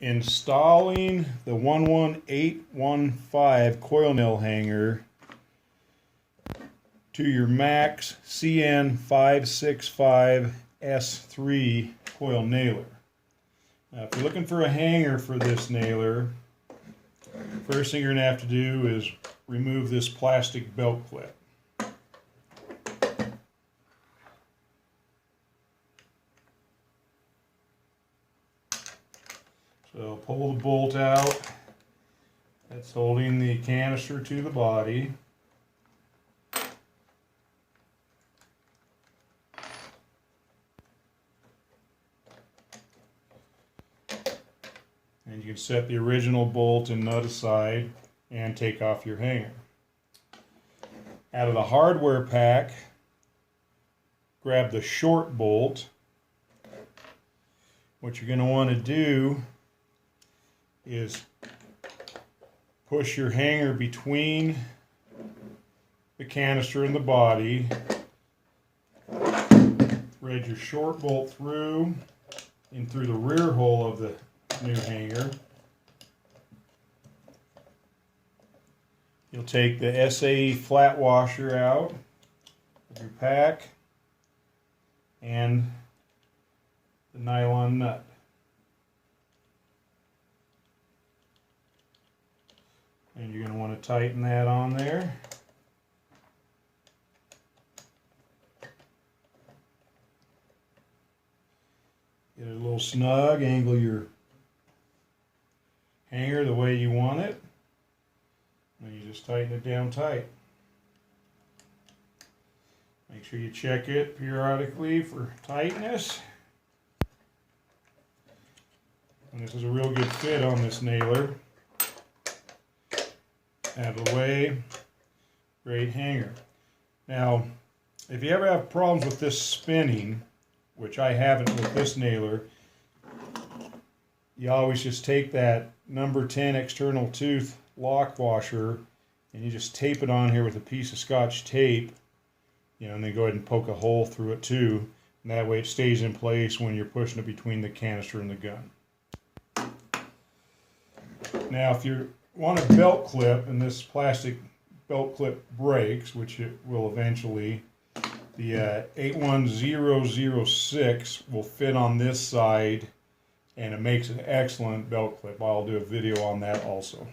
installing the 11815 coil nail hanger to your Max CN565S3 coil nailer. Now, if you're looking for a hanger for this nailer, first thing you're going to have to do is remove this plastic belt clip. So pull the bolt out that's holding the canister to the body. And you can set the original bolt and nut aside and take off your hanger. Out of the hardware pack, grab the short bolt. What you're going to want to do is push your hanger between the canister and the body, thread your short bolt through in through the rear hole of the new hanger. You'll take the SAE flat washer out of your pack and the nylon nut. And you're going to want to tighten that on there. Get it a little snug, angle your hanger the way you want it. And you just tighten it down tight. Make sure you check it periodically for tightness. And this is a real good fit on this nailer. Out of the way, great hanger. Now, if you ever have problems with this spinning, which I haven't with this nailer, you always just take that number 10 external tooth lock washer and you just tape it on here with a piece of Scotch tape, and then go ahead and poke a hole through it too, and that way it stays in place when you're pushing it between the canister and the gun. Now, if you want a belt clip and this plastic belt clip breaks, which it will eventually, the 81006 will fit on this side and it makes an excellent belt clip. I'll do a video on that also.